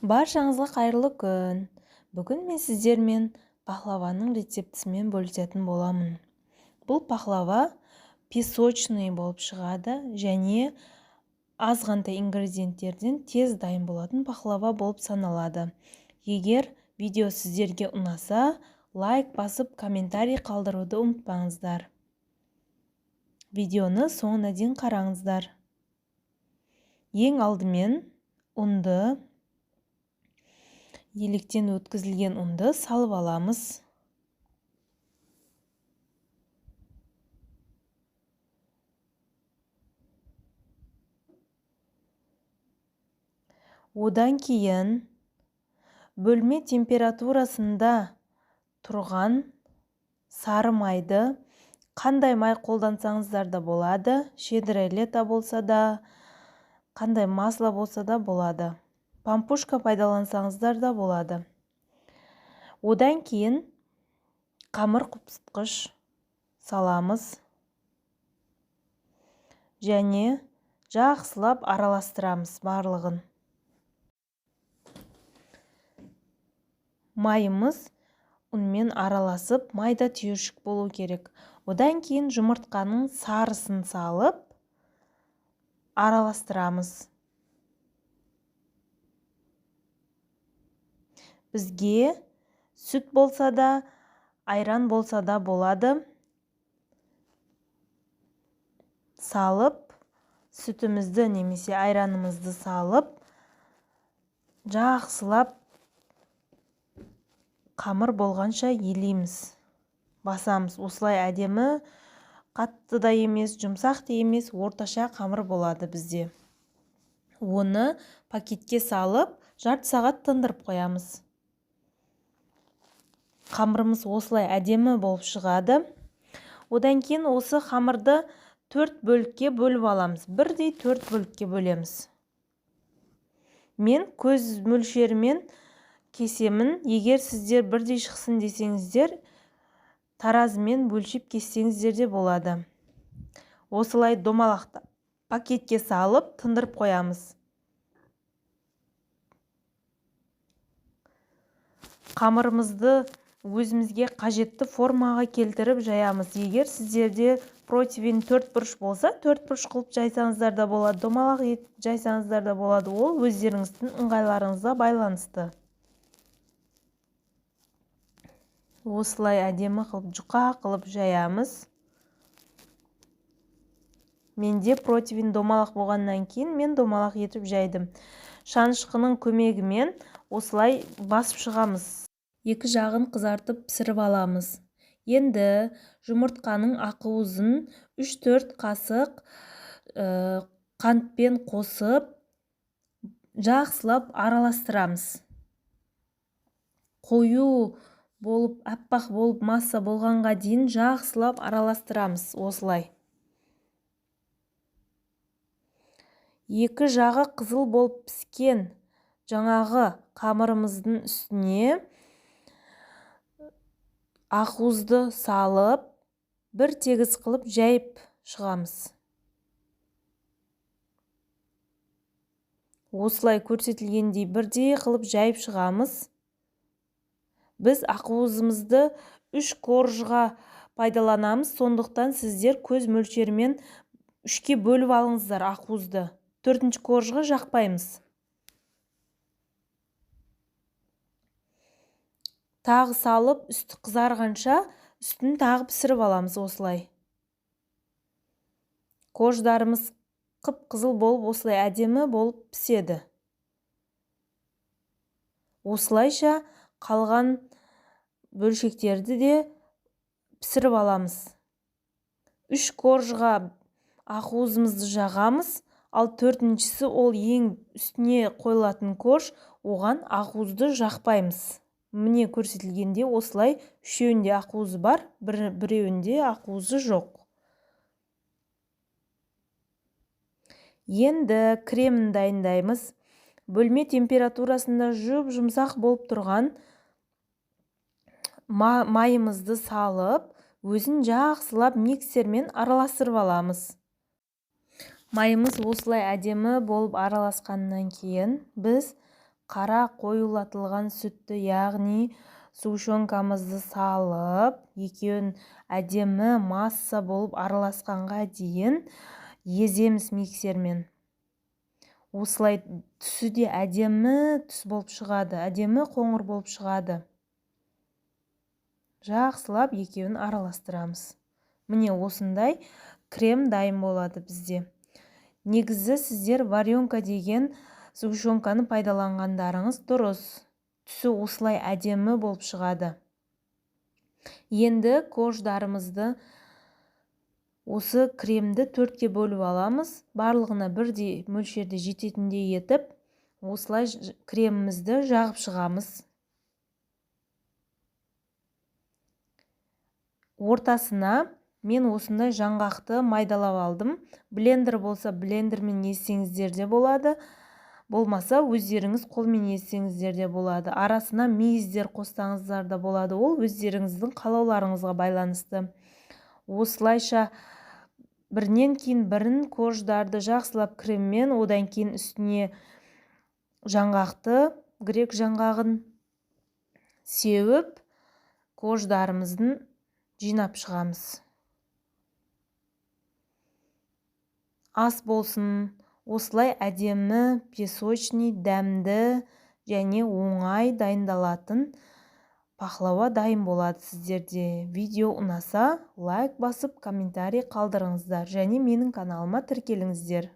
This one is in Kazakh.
Баршаңызға қайырлы күн. Бүгін мен сіздермен пахлаваның рецептісімен бөлісетін боламын. Бұл пахлава песочный болып шығады және азғантай ингредиенттерден тез дайын болатын пахлава болып саналады. Егер видео сіздерге ұнаса, лайк басып, комментарий қалдыруды ұмытпаңыздар. Видеоны соңына дейін қараңыздар. Ең алдымен ұнды, електен өткізілген ұнды салып аламыз. Одан кейін бөлме температурасында тұрған сары майды, қандай май қолдансаңыздар да болады, щедролето болса да, қандай масло болса да болады. Пампушка пайдалансаңыздар да болады. Одан кейін қамыр қопсытқыш саламыз және жақсылап араластырамыз барлығын. Майымыз ұнмен араласып, майда түйіршік болу керек. Одан кейін жұмыртқаның сарысын салып араластырамыз. Бізге сүт болса да, айран болса да болады. Салып, сүтімізді немесе айранымызды салып, жақсылап қамыр болғанша елейміз, басамыз. Осылай әдемі, қатты да емес, жұмсақ та емес, орташа қамыр болады бізде. Оны пакетке салып, жарты сағат тындырып қоямыз. Қамырымыз осылай әдемі болып шығады. Одан кейін осы қамырды 4 бөлікке бөліп аламыз. Бірдей 4 бөлікке бөлеміз. Мен көз мөлшерімен кесемін. Егер сіздер бірдей шықсын десеңіздер, таразымен бөлшеп кессеңіздер де болады. Осылай домалақты пакетке салып тындырып қоямыз. Қамырымызды өзімізге қажетті формаға келтіріп жаямыз. Егер сіздерде противень 4 бұрыш болса, 4 бұрыш қылып жайсаңыздар да болады, домалақ жайсаңыздар да болады. Ол өздеріңіздің ыңғайларыңызға байланысты. Осылай әдемі қылып, жұқа қылып жаямыз. Менде противень домалақ болғаннан кейін мен домалақ етіп жайдым. Шанышқының көмегімен осылай басып шығамыз. Екі жағын қызартып пісіріп аламыз. Енді жұмыртқаның ақуызын 3-4 қасық қантпен қосып, жақсылап араластырамыз. Қою болып, аппақ болып, масса болғанға дейін жақсылап араластырамыз осылай. Екі жағы қызыл болып піскен жаңағы қамырымыздың үстіне ақуызды салып, бір тегіс қылып жайып шығамыз. Осылай көрсетілгендей бірдей қылып жайып шығамыз. Біз ақуызымызды 3 коржға пайдаланамыз, сондықтан сіздер көз мөлшерімен 3-ке бөліп алыңыздар ақуызды. 4-ші коржға жақпаймыз. Тағы салып, үсті қызарғанша үстін тағы пісіріп аламыз осылай. Корждарымыз қып-қызыл болып, осылай әдемі болып піседі. Осылайша қалған бөлшектерді де пісіріп аламыз. 3 коржға ақуызымызды жағамыз, ал 4-шісі ол ең үстіне қойылатын корж, оған ақуызды жақпаймыз. Міне көрсетілгенде осылай 3-еуінде ақуызы бар, біреуінде ақуызы жоқ. Енді кремін дайындаймыз. Бөлме температурасында жұмсақ болып тұрған майымызды салып, өзін жақсылап миксермен араластырып аламыз. Майымыз осылай әдемі болып араласқаннан кейін біз қара қоюлатылған сүтті, яғни сгущенкамызды салып, екеуін әдемі масса болып араласқанға дейін еземіз миксермен. Осылай түсі де әдемі түс болып шығады, әдемі қоңыр болып шығады. Жақсылап екеуін араластырамыз. Міне осындай крем дайын болады бізде. Негізі сіздер варенка деген сгущенканы пайдаланғандарыңыз дұрыс. Түсі осылай әдемі болып шығады. Енді кождарымызды осы кремді 4-ке бөліп аламыз. Барлығына бірдей мөлшерде жететіндей етіп, осылай кремімізді жағып шығамыз. Ортасына мен осындай жаңғақты майдалап алдым. Блендер болса блендермен езсеңіздер де болады. Болмаса өздеріңіз қолмен езсеңіздер де болады. Арасына мейіздер қоссаңыздар да болады. Ол өздеріңіздің қалауларыңызға байланысты. Осылайша бірінен кейін бірін кождарды жақсылап креммен, одан кейін үстіне жаңғақты, грек жаңғағын сеуіп, кождарымыздың жинап шығамыз. Ас болсын, осылай әдемі, песочный, дәмді және оңай дайындалатын пахлава дайын болады сіздерде. Видео ұнаса, лайк басып, комментарий қалдырыңыздар және менің каналыма тіркеліңіздер.